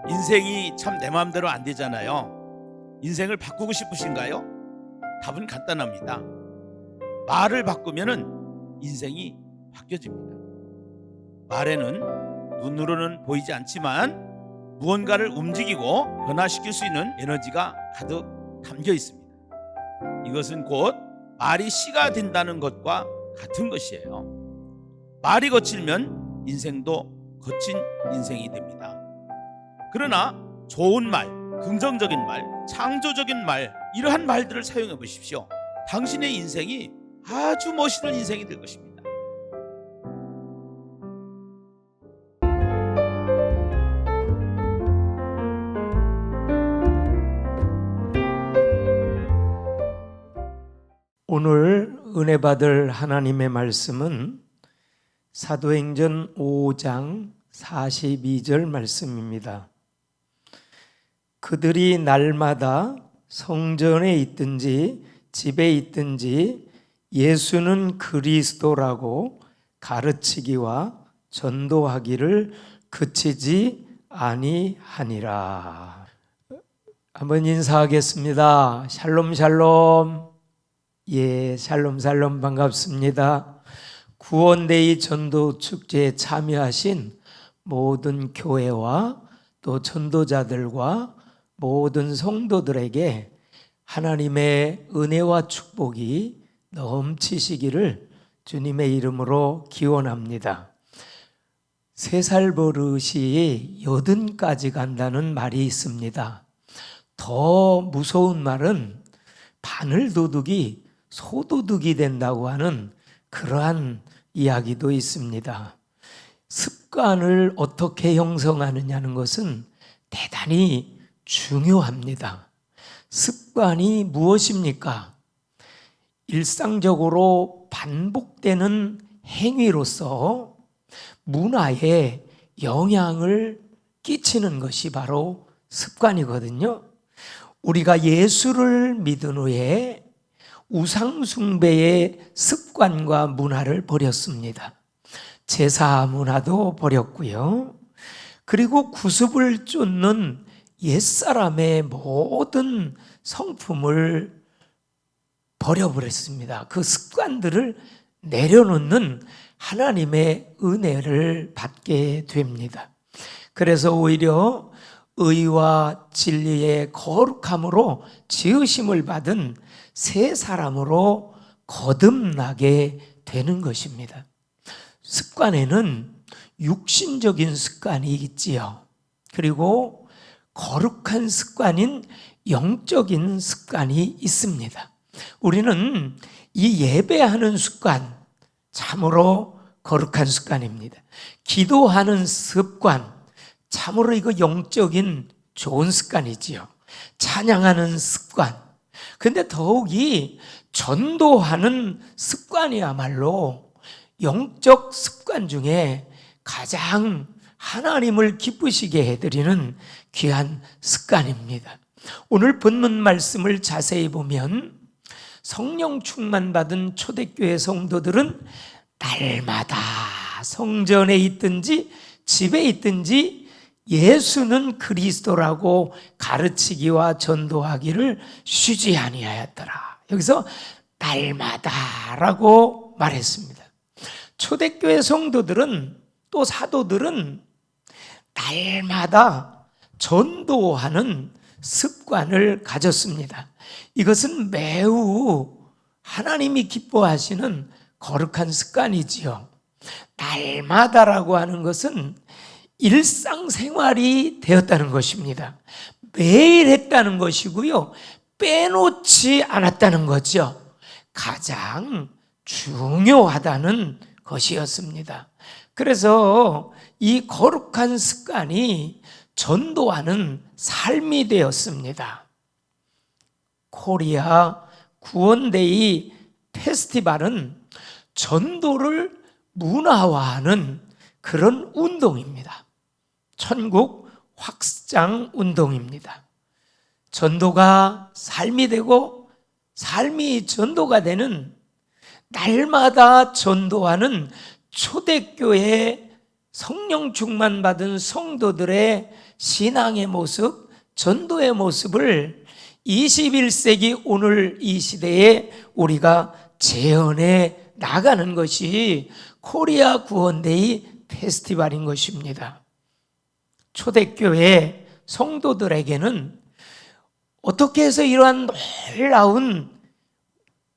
인생이 참 내 마음대로 안 되잖아요. 인생을 바꾸고 싶으신가요? 답은 간단합니다. 말을 바꾸면은 인생이 바뀌어집니다. 말에는 눈으로는 보이지 않지만 무언가를 움직이고 변화시킬 수 있는 에너지가 가득 담겨 있습니다. 이것은 곧 말이 씨가 된다는 것과 같은 것이에요. 말이 거칠면 인생도 거친 인생이 됩니다. 그러나 좋은 말, 긍정적인 말, 창조적인 말, 이러한 말들을 사용해 보십시오. 당신의 인생이 아주 멋있는 인생이 될 것입니다. 오늘 은혜 받을 하나님의 말씀은 사도행전 5장 42절 말씀입니다. 그들이 날마다 성전에 있든지 집에 있든지 예수는 그리스도라고 가르치기와 전도하기를 그치지 아니하니라. 한번 인사하겠습니다. 샬롬 샬롬. 예, 샬롬 샬롬 반갑습니다. 구원데이 전도 축제에 참여하신 모든 교회와 또 전도자들과 모든 성도들에게 하나님의 은혜와 축복이 넘치시기를 주님의 이름으로 기원합니다. 3살 버릇이 80까지 간다는 말이 있습니다. 더 무서운 말은 바늘도둑이 소도둑이 된다고 하는 그러한 이야기도 있습니다. 습관을 어떻게 형성하느냐는 것은 대단히 중요합니다. 습관이 무엇입니까? 일상적으로 반복되는 행위로서 문화에 영향을 끼치는 것이 바로 습관이거든요. 우리가 예수를 믿은 후에 우상숭배의 습관과 문화를 버렸습니다. 제사 문화도 버렸고요. 그리고 구습을 쫓는 옛사람의 모든 성품을 버려버렸습니다. 그 습관들을 내려놓는 하나님의 은혜를 받게 됩니다. 그래서 오히려 의와 진리의 거룩함으로 지으심을 받은 새 사람으로 거듭나게 되는 것입니다. 습관에는 육신적인 습관이 있지요. 그리고 거룩한 습관인 영적인 습관이 있습니다. 우리는 이 예배하는 습관, 참으로 거룩한 습관입니다. 기도하는 습관, 참으로 이거 영적인 좋은 습관이지요. 찬양하는 습관. 근데 더욱이 전도하는 습관이야말로 영적 습관 중에 가장 하나님을 기쁘시게 해드리는 귀한 습관입니다. 오늘 본문 말씀을 자세히 보면 성령 충만받은 초대교회 성도들은 날마다 성전에 있든지 집에 있든지 예수는 그리스도라고 가르치기와 전도하기를 쉬지 아니하였더라. 여기서 날마다라고 말했습니다. 초대교회 성도들은 또 사도들은 날마다 전도하는 습관을 가졌습니다. 이것은 매우 하나님이 기뻐하시는 거룩한 습관이지요. 날마다라고 하는 것은 일상생활이 되었다는 것입니다. 매일 했다는 것이고요. 빼놓지 않았다는 거죠. 가장 중요하다는 것이었습니다. 그래서 이 거룩한 습관이 전도하는 삶이 되었습니다. 코리아 구원데이 페스티벌은 전도를 문화화하는 그런 운동입니다. 천국 확장 운동입니다. 전도가 삶이 되고 삶이 전도가 되는 날마다 전도하는 초대교회 성령 충만 받은 성도들의 신앙의 모습, 전도의 모습을 21세기 오늘 이 시대에 우리가 재현해 나가는 것이 코리아 구원데이 페스티벌인 것입니다. 초대교회 성도들에게는 어떻게 해서 이러한 놀라운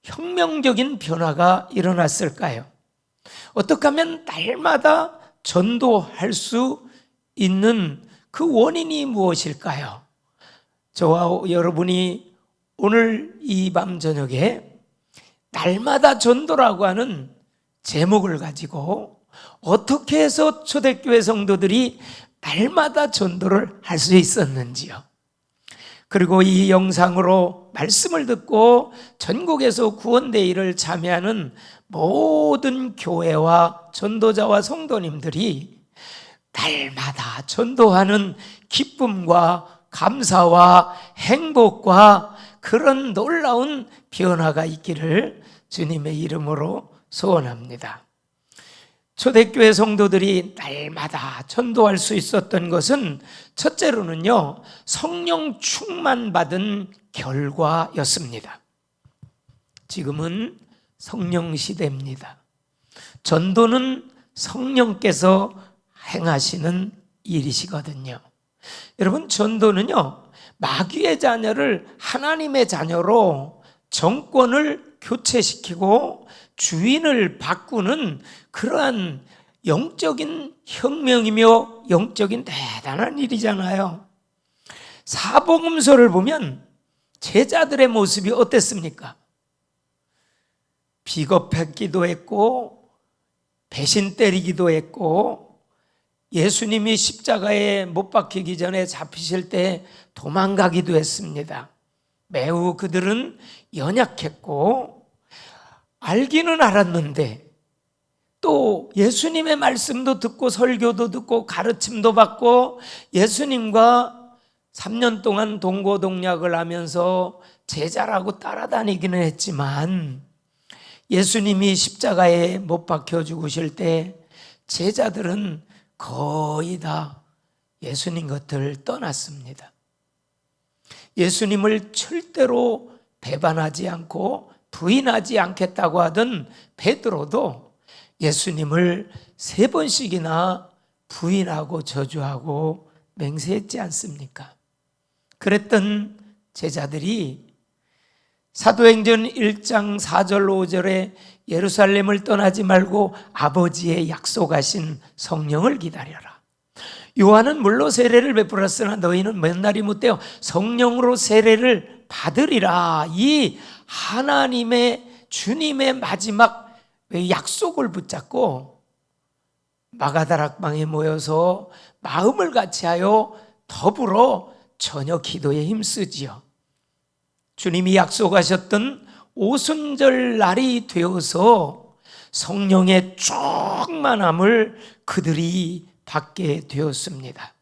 혁명적인 변화가 일어났을까요? 어떻게 하면 날마다 전도할 수 있는 그 원인이 무엇일까요? 저와 여러분이 오늘 이 밤 저녁에 날마다 전도라고 하는 제목을 가지고 어떻게 해서 초대교회 성도들이 날마다 전도를 할 수 있었는지요. 그리고 이 영상으로 말씀을 듣고 전국에서 구원데이를 참여하는 모든 교회와 전도자와 성도님들이 날마다 전도하는 기쁨과 감사와 행복과 그런 놀라운 변화가 있기를 주님의 이름으로 소원합니다. 초대교회 성도들이 날마다 전도할 수 있었던 것은 첫째로는요, 성령 충만 받은 결과였습니다. 지금은 성령 시대입니다. 전도는 성령께서 행하시는 일이시거든요. 여러분, 전도는요, 마귀의 자녀를 하나님의 자녀로 정권을 교체시키고 주인을 바꾸는 그러한 영적인 혁명이며 영적인 대단한 일이잖아요. 사복음서를 보면 제자들의 모습이 어땠습니까? 비겁했기도 했고 배신 때리기도 했고 예수님이 십자가에 못 박히기 전에 잡히실 때 도망가기도 했습니다. 매우 그들은 연약했고 알기는 알았는데 또 예수님의 말씀도 듣고 설교도 듣고 가르침도 받고 예수님과 3년 동안 동고동락을 하면서 제자라고 따라다니기는 했지만 예수님이 십자가에 못 박혀 죽으실 때 제자들은 거의 다 예수님 곁을 떠났습니다. 예수님을 절대로 배반하지 않고 부인하지 않겠다고 하던 베드로도 예수님을 3번씩이나 부인하고 저주하고 맹세했지 않습니까? 그랬던 제자들이 사도행전 1장 4절 5절에 예루살렘을 떠나지 말고 아버지의 약속하신 성령을 기다려라. 요한은 물로 세례를 베풀었으나 너희는 몇 날이 못되어 성령으로 세례를 받으리라. 이 하나님의 주님의 마지막 약속을 붙잡고 마가다락방에 모여서 마음을 같이하여 더불어 저녁 기도에 힘쓰지요. 주님이 약속하셨던 오순절 날이 되어서 성령의 충만함을 그들이 받게 되었습니다.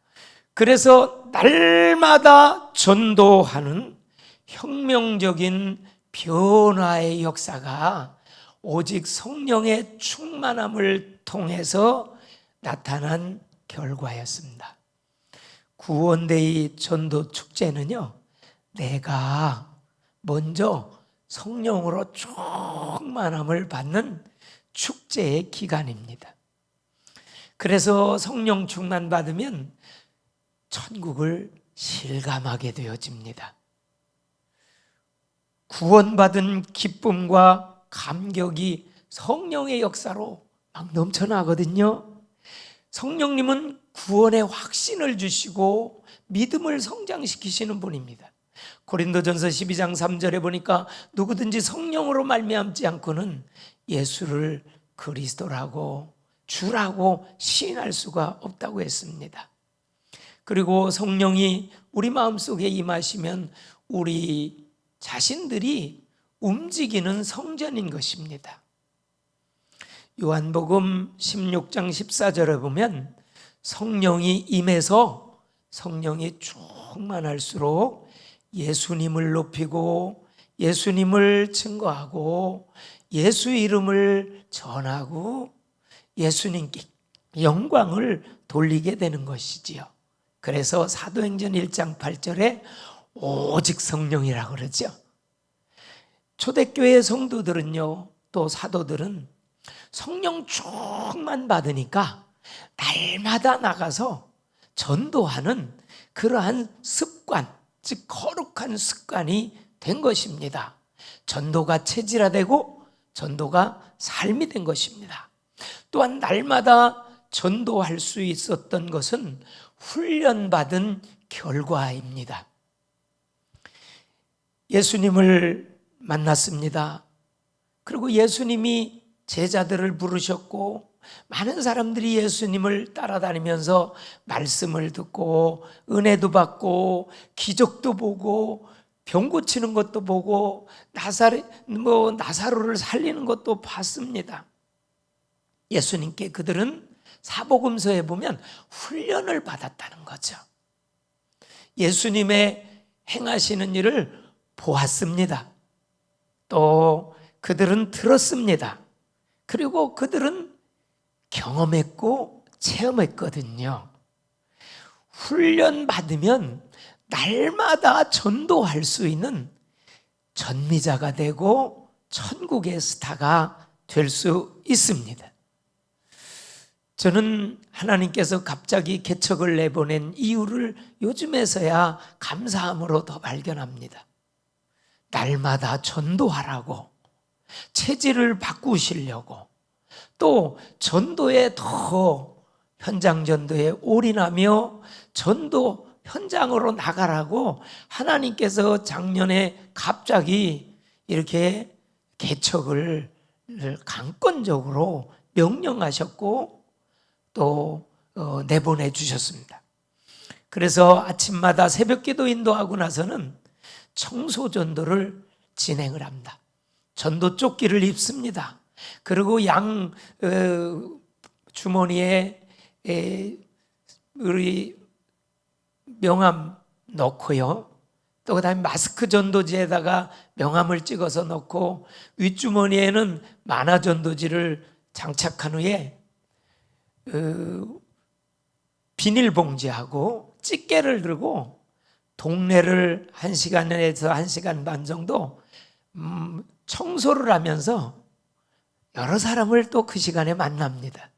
그래서 날마다 전도하는 혁명적인 변화의 역사가 오직 성령의 충만함을 통해서 나타난 결과였습니다. 구원데이 전도 축제는요, 내가 먼저 성령으로 충만함을 받는 축제의 기간입니다. 그래서 성령 충만 받으면 천국을 실감하게 되어집니다. 구원받은 기쁨과 감격이 성령의 역사로 막 넘쳐나거든요. 성령님은 구원의 확신을 주시고 믿음을 성장시키시는 분입니다. 고린도전서 12장 3절에 보니까 누구든지 성령으로 말미암지 않고는 예수를 그리스도라고 주라고 시인할 수가 없다고 했습니다. 그리고 성령이 우리 마음속에 임하시면 우리 자신들이 움직이는 성전인 것입니다. 요한복음 16장 14절에 보면 성령이 임해서 성령이 충만할수록 예수님을 높이고 예수님을 증거하고 예수 이름을 전하고 예수님께 영광을 돌리게 되는 것이지요. 그래서 사도행전 1장 8절에 오직 성령이라고 그러죠. 초대교회 성도들은요, 또 사도들은 성령 충만 받으니까 날마다 나가서 전도하는 그러한 습관, 즉 거룩한 습관이 된 것입니다. 전도가 체질화되고 전도가 삶이 된 것입니다. 또한 날마다 전도할 수 있었던 것은 훈련받은 결과입니다. 예수님을 만났습니다. 그리고 예수님이 제자들을 부르셨고 많은 사람들이 예수님을 따라다니면서 말씀을 듣고 은혜도 받고 기적도 보고 병 고치는 것도 보고 나사로를 살리는 것도 봤습니다. 예수님께 그들은 사복음서에 보면 훈련을 받았다는 거죠. 예수님의 행하시는 일을 보았습니다. 또 그들은 들었습니다. 그리고 그들은 경험했고 체험했거든요. 훈련 받으면 날마다 전도할 수 있는 전미자가 되고 천국의 스타가 될 수 있습니다. 저는 하나님께서 갑자기 개척을 내보낸 이유를 요즘에서야 감사함으로 더 발견합니다. 날마다 전도하라고, 체질을 바꾸시려고, 또 전도에 더 현장 전도에 올인하며 전도 현장으로 나가라고 하나님께서 작년에 갑자기 이렇게 개척을 강권적으로 명령하셨고 또 내보내 주셨습니다. 그래서 아침마다 새벽기도 인도하고 나서는 청소 전도를 진행을 합니다. 전도 조끼를 입습니다. 그리고 양 주머니에 우리 명함 넣고요. 또 그다음에 마스크 전도지에다가 명함을 찍어서 넣고 윗주머니에는 만화 전도지를 장착한 후에 비닐봉지하고 집게를 들고 동네를 1시간에서 1시간 반 정도 청소를 하면서 여러 사람을 또 그 시간에 만납니다.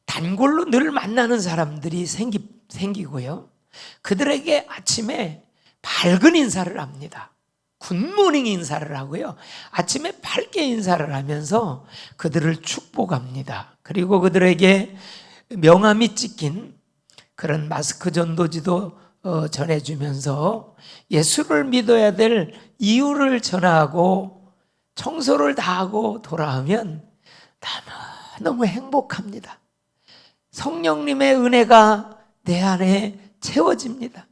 단골로 늘 만나는 사람들이 생기고요. 그들에게 아침에 밝은 인사를 합니다. 굿모닝 인사를 하고요. 아침에 밝게 인사를 하면서 그들을 축복합니다. 그리고 그들에게 명함이 찍힌 그런 마스크 전도지도 전해주면서 예수를 믿어야 될 이유를 전하고 청소를 다 하고 돌아오면 너무 행복합니다. 성령님의 은혜가 내 안에 채워집니다.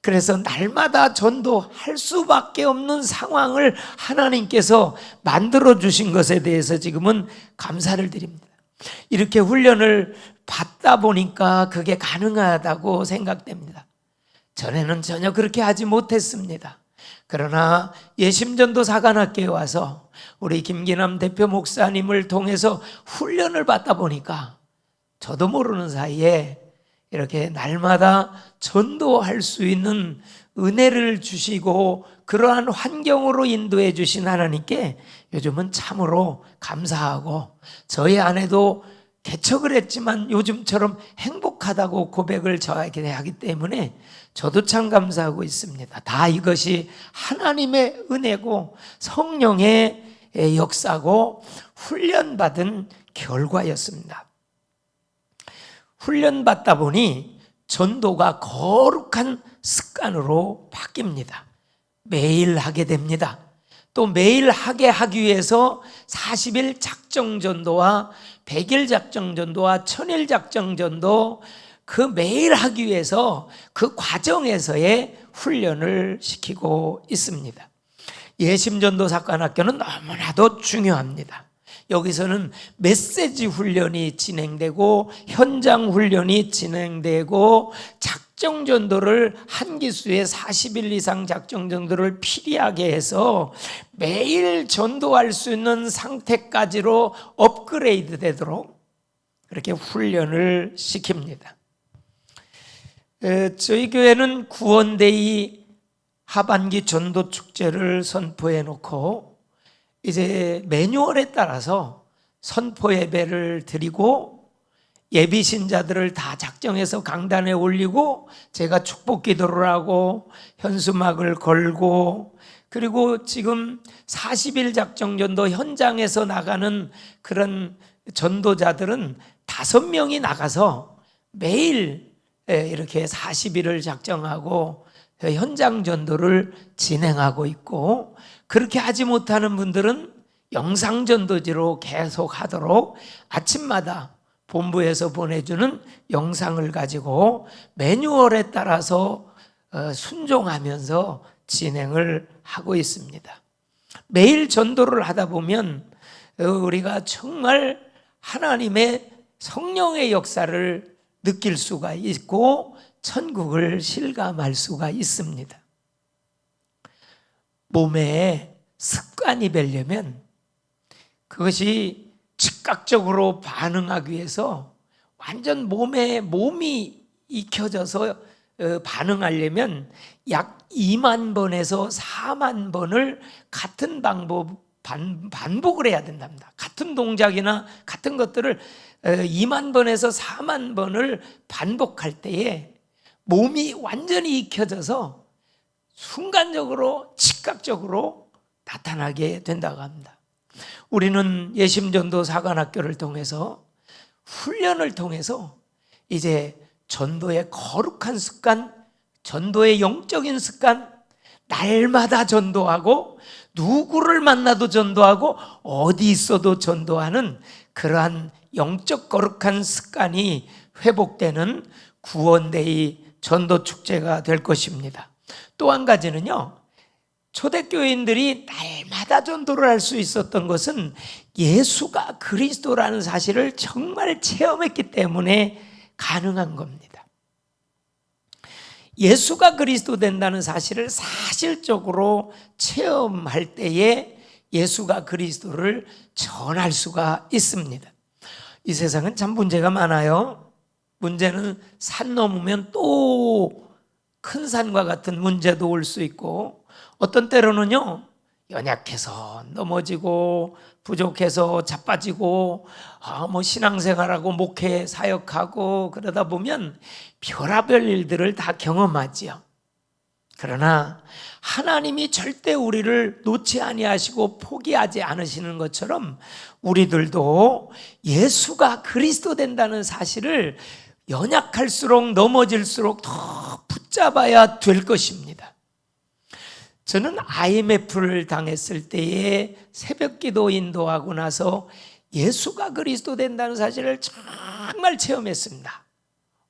그래서 날마다 전도할 수밖에 없는 상황을 하나님께서 만들어 주신 것에 대해서 지금은 감사를 드립니다. 이렇게 훈련을 받다 보니까 그게 가능하다고 생각됩니다. 전에는 전혀 그렇게 하지 못했습니다. 그러나 예심전도 사관학교에 와서 우리 김기남 대표 목사님을 통해서 훈련을 받다 보니까 저도 모르는 사이에 이렇게 날마다 전도할 수 있는 은혜를 주시고 그러한 환경으로 인도해 주신 하나님께 요즘은 참으로 감사하고 저희 아내도 개척을 했지만 요즘처럼 행복하다고 고백을 저에게 하기 때문에 저도 참 감사하고 있습니다. 다 이것이 하나님의 은혜고 성령의 역사고 훈련받은 결과였습니다. 훈련받다 보니 전도가 거룩한 습관으로 바뀝니다. 매일 하게 됩니다. 또 매일 하게 하기 위해서 40일 작정전도와 100일 작정전도와 1000일 작정전도 그 매일 하기 위해서 그 과정에서의 훈련을 시키고 있습니다. 예심전도 사관학교는 너무나도 중요합니다. 여기서는 메시지 훈련이 진행되고 현장 훈련이 진행되고 작정전도를 한 기수에 40일 이상 작정전도를 필히하게 해서 매일 전도할 수 있는 상태까지로 업그레이드 되도록 그렇게 훈련을 시킵니다. 저희 교회는 구원데이 하반기 전도 축제를 선포해 놓고 이제 매뉴얼에 따라서 선포 예배를 드리고 예비 신자들을 다 작정해서 강단에 올리고 제가 축복 기도를 하고 현수막을 걸고, 그리고 지금 40일 작정 전도 현장에서 나가는 그런 전도자들은 5명이 나가서 매일 이렇게 40일을 작정하고 현장 전도를 진행하고 있고, 그렇게 하지 못하는 분들은 영상 전도지로 계속 하도록 아침마다 본부에서 보내주는 영상을 가지고 매뉴얼에 따라서 순종하면서 진행을 하고 있습니다. 매일 전도를 하다 보면 우리가 정말 하나님의 성령의 역사를 느낄 수가 있고 천국을 실감할 수가 있습니다. 몸에 습관이 배려면 그것이 즉각적으로 반응하기 위해서 완전 몸이 익혀져서 반응하려면 약 2만 번에서 4만 번을 같은 방법 반복을 해야 된답니다. 같은 동작이나 같은 것들을 2만 번에서 4만 번을 반복할 때에 몸이 완전히 익혀져서 순간적으로 즉각적으로 나타나게 된다고 합니다. 우리는 예심전도 사관학교를 통해서 훈련을 통해서 이제 전도의 거룩한 습관, 전도의 영적인 습관, 날마다 전도하고 누구를 만나도 전도하고 어디 있어도 전도하는 그러한 영적 거룩한 습관이 회복되는 구원데이 전도축제가 될 것입니다. 또 한 가지는요, 초대교인들이 날마다 전도를 할 수 있었던 것은 예수가 그리스도라는 사실을 정말 체험했기 때문에 가능한 겁니다. 예수가 그리스도 된다는 사실을 사실적으로 체험할 때에 예수가 그리스도를 전할 수가 있습니다. 이 세상은 참 문제가 많아요. 문제는 산 넘으면 또 큰 산과 같은 문제도 올 수 있고, 어떤 때로는요 연약해서 넘어지고 부족해서 자빠지고 신앙생활하고 목회 사역하고 그러다 보면 별의별 일들을 다 경험하지요. 그러나 하나님이 절대 우리를 놓지 아니하시고 포기하지 않으시는 것처럼 우리들도 예수가 그리스도 된다는 사실을 연약할수록 넘어질수록 더 붙잡아야 될 것입니다. 저는 IMF를 당했을 때에 새벽기도 인도하고 나서 예수가 그리스도 된다는 사실을 정말 체험했습니다.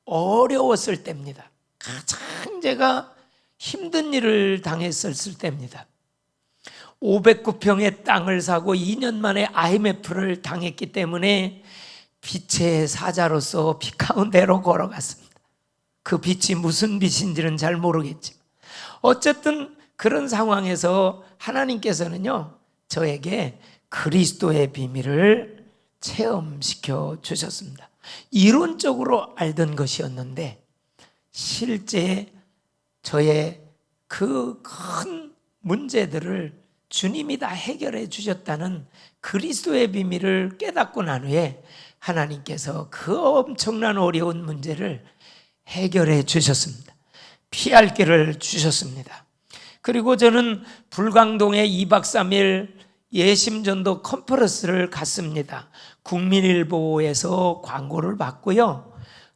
어려웠을 때입니다. 가장 제가 힘든 일을 당했을 때입니다. 509평의 땅을 사고 2년 만에 IMF를 당했기 때문에 빛의 사자로서 빛 가운데로 걸어갔습니다. 그 빛이 무슨 빛인지는 잘 모르겠지만 어쨌든 그런 상황에서 하나님께서는요 저에게 그리스도의 비밀을 체험시켜 주셨습니다. 이론적으로 알던 것이었는데 실제 저의 그 큰 문제들을 주님이 다 해결해 주셨다는 그리스도의 비밀을 깨닫고 난 후에 하나님께서 그 엄청난 어려운 문제를 해결해 주셨습니다. 피할 길을 주셨습니다. 그리고 저는 불광동에 2박 3일 예심전도 컨퍼런스를 갔습니다. 국민일보에서 광고를 받고요.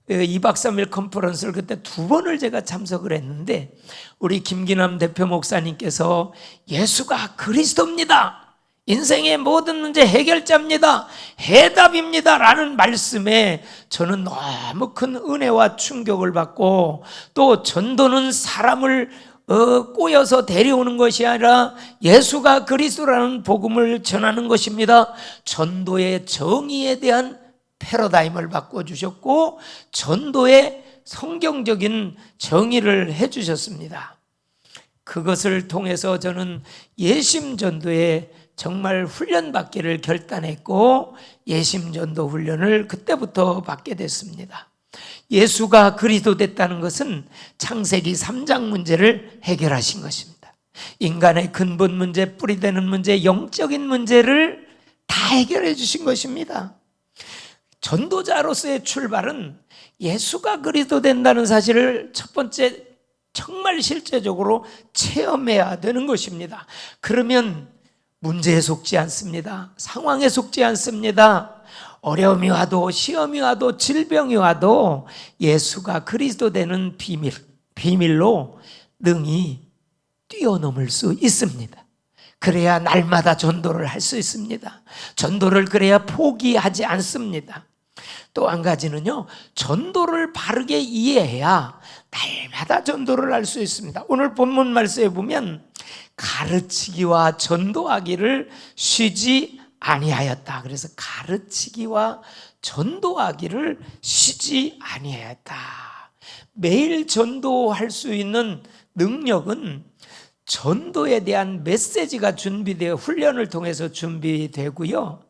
2박 3일 컨퍼런스를 그때 2번을 제가 참석을 했는데 우리 김기남 대표 목사님께서 예수가 그리스도입니다. 인생의 모든 문제 해결자입니다. 해답입니다. 라는 말씀에 저는 너무 큰 은혜와 충격을 받고 또 전도는 사람을 꼬여서 데려오는 것이 아니라 예수가 그리스도라는 복음을 전하는 것입니다. 전도의 정의에 대한 패러다임을 바꿔주셨고 전도의 성경적인 정의를 해주셨습니다. 그것을 통해서 저는 예심전도에 정말 훈련받기를 결단했고 예심전도 훈련을 그때부터 받게 됐습니다. 예수가 그리스도 됐다는 것은 창세기 3장 문제를 해결하신 것입니다. 인간의 근본 문제, 뿌리되는 문제, 영적인 문제를 다 해결해 주신 것입니다. 전도자로서의 출발은 예수가 그리스도 된다는 사실을 첫 번째 정말 실제적으로 체험해야 되는 것입니다. 그러면 문제에 속지 않습니다. 상황에 속지 않습니다. 어려움이 와도 시험이 와도 질병이 와도 예수가 그리스도 되는 비밀로 능히 뛰어넘을 수 있습니다. 그래야 날마다 전도를 할 수 있습니다. 전도를 그래야 포기하지 않습니다. 또 한 가지는요, 전도를 바르게 이해해야 날마다 전도를 할 수 있습니다. 오늘 본문 말씀에 보면 가르치기와 전도하기를 쉬지 아니하였다. 그래서 가르치기와 전도하기를 쉬지 아니하였다. 매일 전도할 수 있는 능력은 전도에 대한 메시지가 준비되어 훈련을 통해서 준비되고요.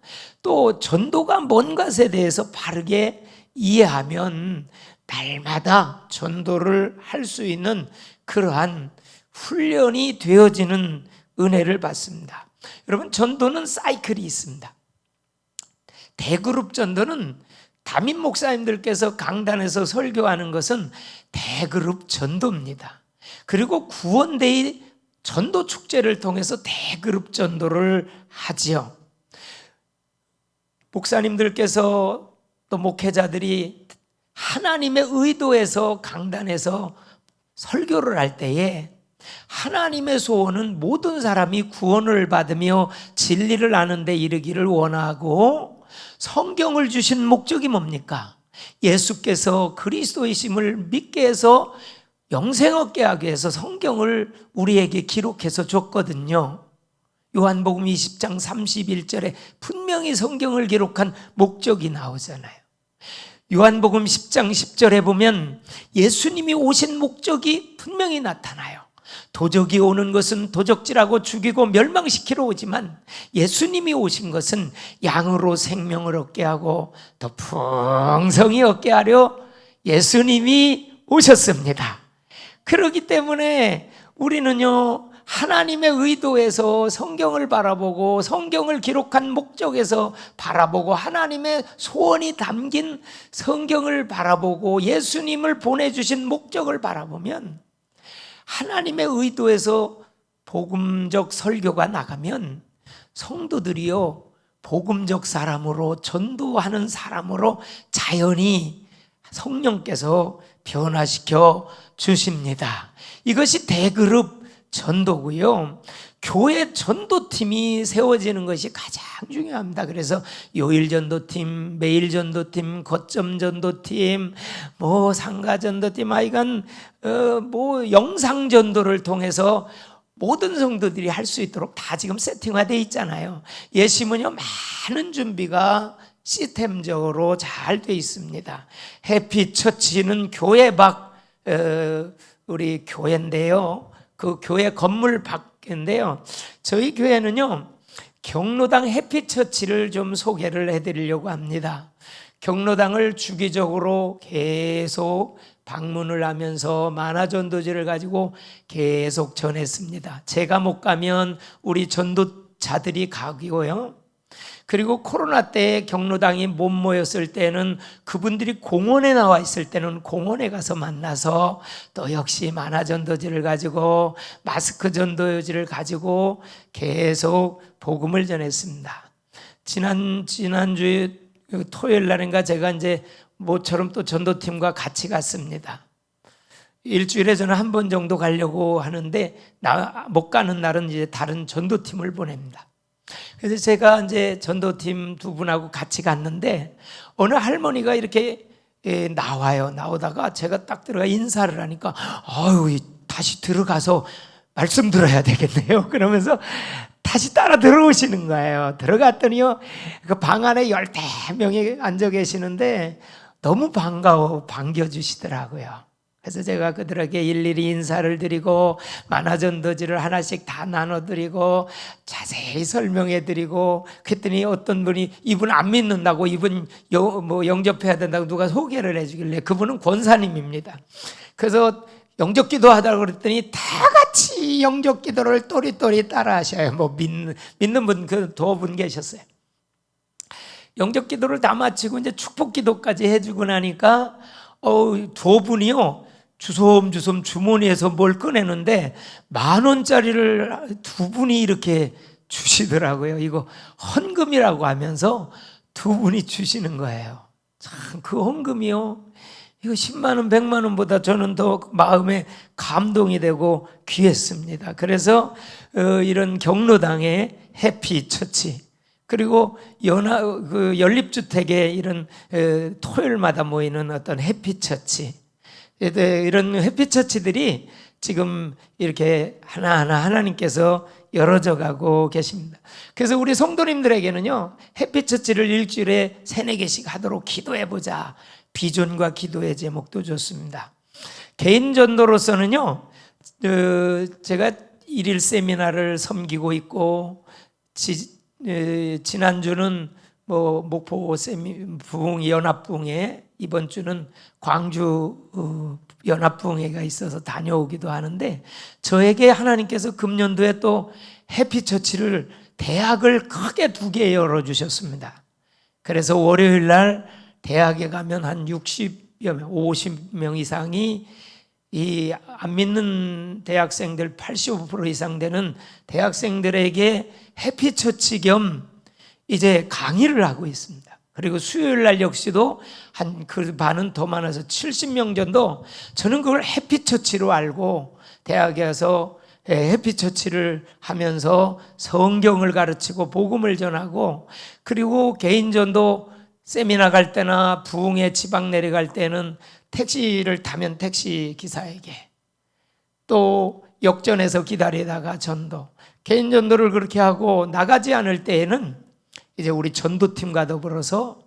또 전도가 뭔 것에 대해서 바르게 이해하면 날마다 전도를 할 수 있는 그러한 훈련이 되어지는 은혜를 받습니다. 여러분, 전도는 사이클이 있습니다. 대그룹 전도는 담임 목사님들께서 강단에서 설교하는 것은 대그룹 전도입니다. 그리고 구원데이 전도 축제를 통해서 대그룹 전도를 하지요. 목사님들께서 또 목회자들이 하나님의 의도에서 강단에서 설교를 할 때에 하나님의 소원은 모든 사람이 구원을 받으며 진리를 아는 데 이르기를 원하고, 성경을 주신 목적이 뭡니까? 예수께서 그리스도이심을 믿게 해서 영생 얻게 하기 위해서 성경을 우리에게 기록해서 줬거든요. 요한복음 20장 31절에 분명히 성경을 기록한 목적이 나오잖아요. 요한복음 10장 10절에 보면 예수님이 오신 목적이 분명히 나타나요. 도적이 오는 것은 도적질하고 죽이고 멸망시키러 오지만 예수님이 오신 것은 양으로 생명을 얻게 하고 더 풍성히 얻게 하려 예수님이 오셨습니다. 그렇기 때문에 우리는요, 하나님의 의도에서 성경을 바라보고 성경을 기록한 목적에서 바라보고 하나님의 소원이 담긴 성경을 바라보고 예수님을 보내주신 목적을 바라보면 하나님의 의도에서 복음적 설교가 나가면 성도들이요, 복음적 사람으로 전도하는 사람으로 자연히 성령께서 변화시켜 주십니다. 이것이 대그룹 전도고요. 교회 전도팀이 세워지는 것이 가장 중요합니다. 그래서 요일 전도팀, 매일 전도팀, 거점 전도팀, 상가 전도팀, 하여간 영상 전도를 통해서 모든 성도들이 할 수 있도록 다 지금 세팅화되어 있잖아요. 예심은요, 많은 준비가 시스템적으로 잘 되어 있습니다. 해피처치는 교회 밖 우리 교회인데요. 그 교회 건물 밖인데요. 저희 교회는요, 경로당 해피처치를 좀 소개를 해드리려고 합니다. 경로당을 주기적으로 계속 방문을 하면서 만화전도지를 가지고 계속 전했습니다. 제가 못 가면 우리 전도자들이 가고요. 그리고 코로나 때 경로당이 못 모였을 때는 그분들이 공원에 나와 있을 때는 공원에 가서 만나서 또 역시 만화전도지를 가지고 마스크 전도지를 가지고 계속 복음을 전했습니다. 지난주 토요일 날인가 제가 이제 모처럼 또 전도팀과 같이 갔습니다. 일주일에 저는 한 번 정도 가려고 하는데 못 가는 날은 이제 다른 전도팀을 보냅니다. 그래서 제가 이제 전도팀 두 분하고 같이 갔는데 어느 할머니가 이렇게 나와요. 나오다가 제가 딱 들어가 인사를 하니까 다시 들어가서 말씀 들어야 되겠네요. 그러면서 다시 따라 들어오시는 거예요. 들어갔더니요, 그 방 안에 10대 명이 앉아 계시는데 너무 반겨주시더라고요. 그래서 제가 그들에게 일일이 인사를 드리고 만화전도지를 하나씩 다 나눠드리고 자세히 설명해드리고, 그랬더니 어떤 분이 이분 안 믿는다고, 이분 영접해야 된다고 누가 소개를 해주길래, 그분은 권사님입니다. 그래서 영접기도 하다고 그랬더니 다 같이 영접기도를 또리또리 따라 하셔요. 믿는 분 그 두 분 계셨어요. 영접기도를 다 마치고 이제 축복기도까지 해주고 나니까 두 분이요, 주섬주섬 주머니에서 뭘 꺼내는데 10,000원짜리를 두 분이 이렇게 주시더라고요. 이거 헌금이라고 하면서 두 분이 주시는 거예요. 참, 그 헌금이요, 이거 10만 원, 100만 원보다 저는 더 마음에 감동이 되고 귀했습니다. 그래서 이런 경로당의 해피처치, 그리고 연립주택의 이런 토요일마다 모이는 어떤 해피처치, 이런 해피처치들이 지금 이렇게 하나하나 하나님께서 열어져 가고 계십니다. 그래서 우리 성도님들에게는요, 해피처치를 일주일에 3-4개씩 하도록 기도해보자, 비전과 기도의 제목도 좋습니다. 개인 전도로서는요, 제가 1일 세미나를 섬기고 있고, 지난주는 목포 부흥 연합부흥회, 이번 주는 광주 연합부흥회가 있어서 다녀오기도 하는데, 저에게 하나님께서 금년도에 또 해피처치를, 대학을 크게 2개 열어주셨습니다. 그래서 월요일 날 대학에 가면 한 60여 명, 50명 이상이, 이 안 믿는 대학생들 85% 이상 되는 대학생들에게 해피처치 겸 이제 강의를 하고 있습니다. 그리고 수요일 날 역시도 한 그 반은 더 많아서 70명 정도, 저는 그걸 해피처치로 알고 대학에 가서 해피처치를 하면서 성경을 가르치고 복음을 전하고, 그리고 개인전도 세미나 갈 때나 부흥회 지방 내려갈 때는 택시를 타면 택시 기사에게, 또 역전에서 기다리다가 전도, 개인 전도를 그렇게 하고 나가지 않을 때에는 이제 우리 전도팀과 더불어서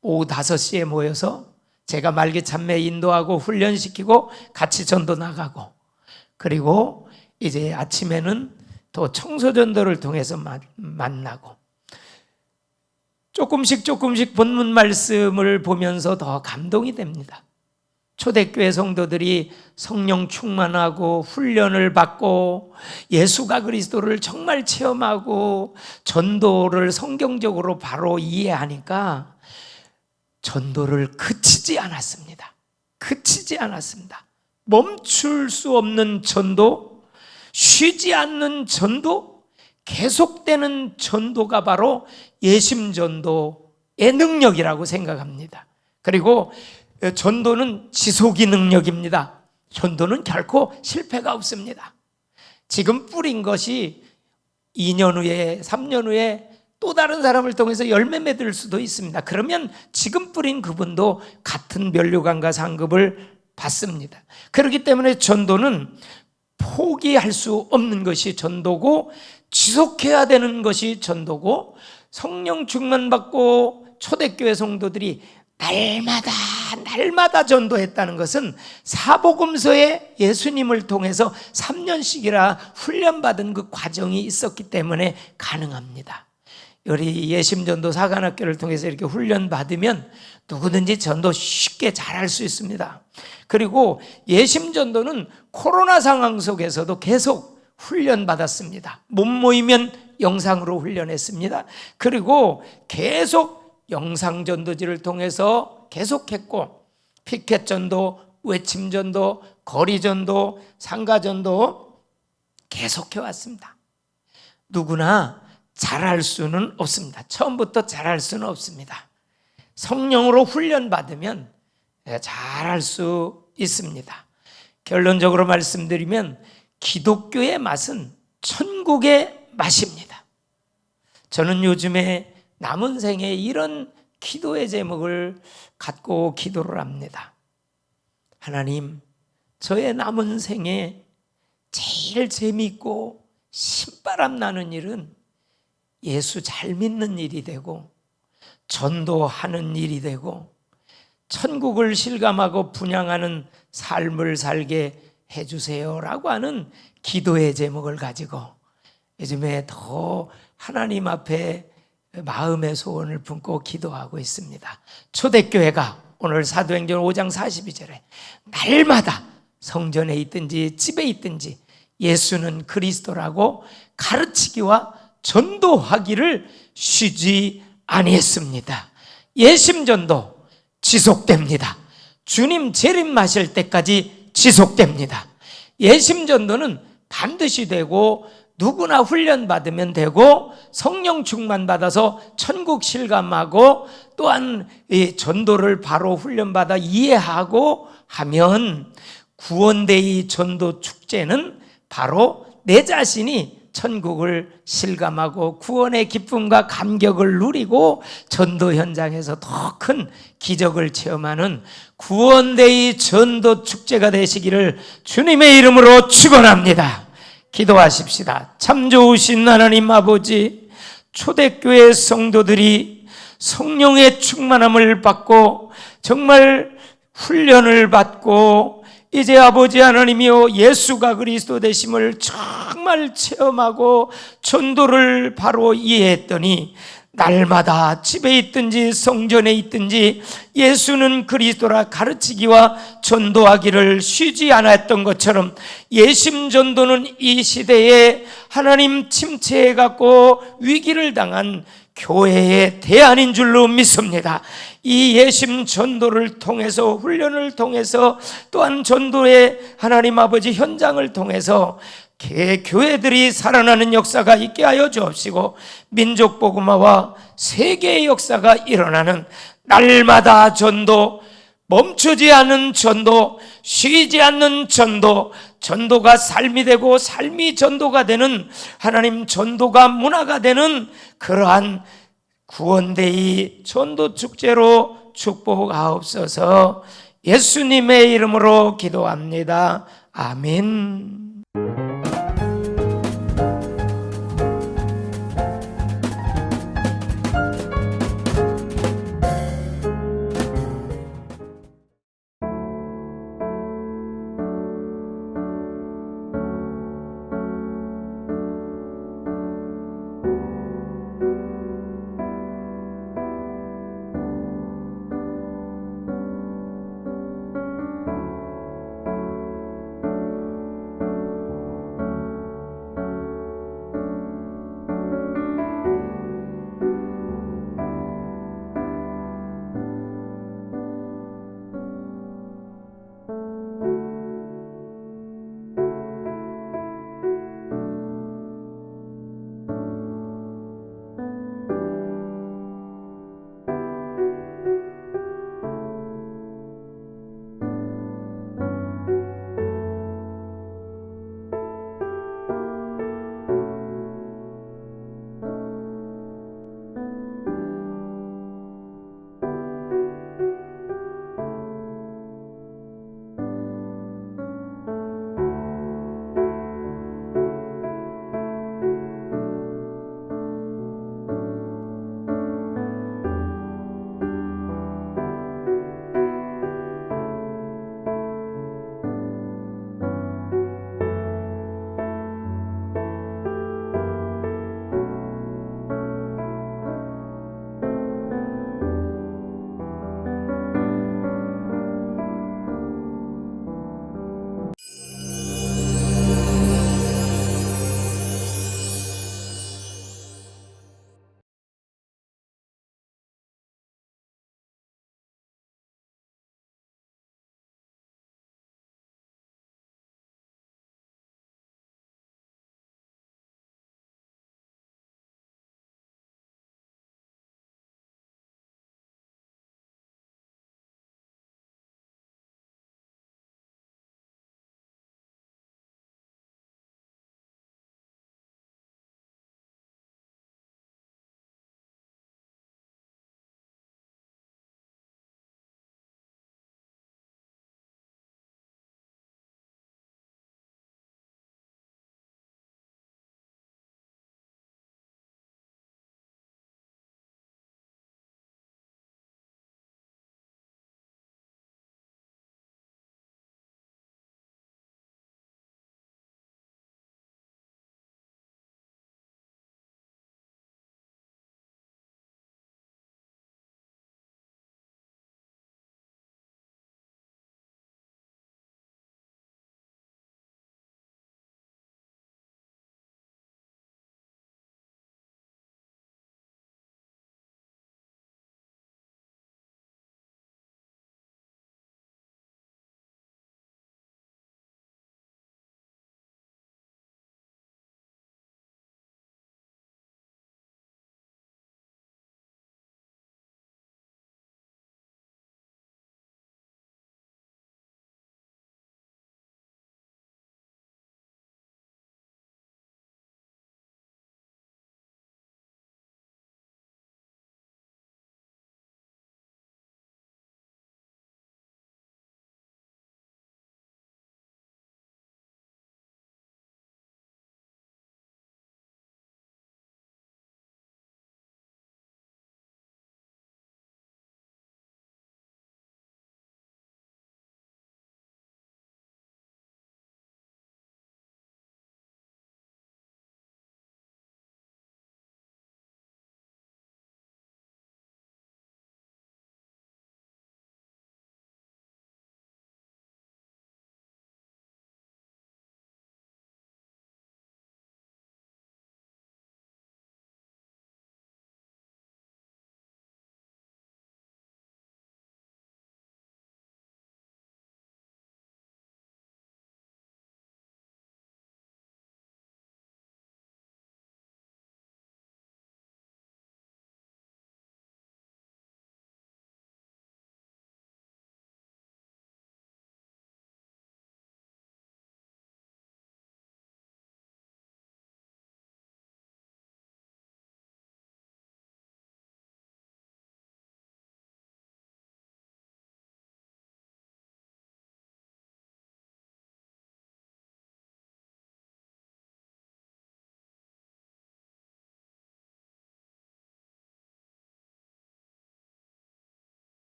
오후 5시에 모여서 제가 말기 참매 인도하고 훈련시키고 같이 전도 나가고, 그리고 이제 아침에는 또 청소 전도를 통해서 만나고, 조금씩 본문 말씀을 보면서 더 감동이 됩니다. 초대교회 성도들이 성령 충만하고 훈련을 받고 예수가 그리스도를 정말 체험하고 전도를 성경적으로 바로 이해하니까 전도를 그치지 않았습니다. 멈출 수 없는 전도, 쉬지 않는 전도, 계속되는 전도가 바로 예심전도의 능력이라고 생각합니다. 그리고 전도는 지속이 능력입니다. 전도는 결코 실패가 없습니다. 지금 뿌린 것이 2년 후에, 3년 후에 또 다른 사람을 통해서 열매 맺을 수도 있습니다. 그러면 지금 뿌린 그분도 같은 면류관과 상급을 받습니다. 그렇기 때문에 전도는 포기할 수 없는 것이 전도고, 지속해야 되는 것이 전도고, 성령 충만받고 초대교회 성도들이 날마다 전도했다는 것은 사복음서에 예수님을 통해서 3년씩이나 훈련받은 그 과정이 있었기 때문에 가능합니다. 우리 예심전도 사관학교를 통해서 이렇게 훈련받으면 누구든지 전도 쉽게 잘할 수 있습니다. 그리고 예심전도는 코로나 상황 속에서도 계속 훈련받았습니다. 못 모이면 영상으로 훈련했습니다. 그리고 계속 영상전도지를 통해서 계속했고, 피켓전도, 외침전도, 거리전도, 상가전도 계속해왔습니다. 누구나 잘할 수는 없습니다. 처음부터 잘할 수는 없습니다. 성령으로 훈련받으면 잘할 수 있습니다. 결론적으로 말씀드리면 기독교의 맛은 천국의 맛입니다. 저는 요즘에 남은 생에 이런 기도의 제목을 갖고 기도를 합니다. 하나님, 저의 남은 생에 제일 재미있고 신바람 나는 일은 예수 잘 믿는 일이 되고, 전도하는 일이 되고, 천국을 실감하고 분양하는 삶을 살게 해주세요라고 하는 기도의 제목을 가지고 요즘에 더 하나님 앞에 마음의 소원을 품고 기도하고 있습니다. 초대교회가 오늘 사도행전 5장 42절에 날마다 성전에 있든지 집에 있든지 예수는 그리스도라고 가르치기와 전도하기를 쉬지 아니했습니다. 예심전도 지속됩니다. 주님 재림하실 때까지 지속됩니다. 예심전도는 반드시 되고 누구나 훈련받으면 되고 성령 충만받아서 천국 실감하고 또한 이 전도를 바로 훈련받아 이해하고 하면 구원데이 전도 축제는 바로 내 자신이 천국을 실감하고 구원의 기쁨과 감격을 누리고 전도 현장에서 더 큰 기적을 체험하는 구원데이 전도 축제가 되시기를 주님의 이름으로 축원합니다. 기도하십시다. 참 좋으신 하나님 아버지, 초대교회 성도들이 성령의 충만함을 받고 정말 훈련을 받고 이제 아버지 하나님이여 예수가 그리스도 되심을 정말 체험하고 전도를 바로 이해했더니 날마다 집에 있든지 성전에 있든지 예수는 그리스도라 가르치기와 전도하기를 쉬지 않았던 것처럼 예심전도는 이 시대에 하나님 침체해갖고 위기를 당한 교회의 대안인 줄로 믿습니다. 이 예심 전도를 통해서 훈련을 통해서 또한 전도의 하나님 아버지 현장을 통해서 교회들이 살아나는 역사가 있게 하여 주옵시고 민족 복음화와 세계의 역사가 일어나는 날마다 전도, 멈추지 않는 전도, 쉬지 않는 전도, 전도가 삶이 되고 삶이 전도가 되는 하나님 전도가 문화가 되는 그러한 구원데이 전도 축제로 축복하옵소서. 예수님의 이름으로 기도합니다. 아멘.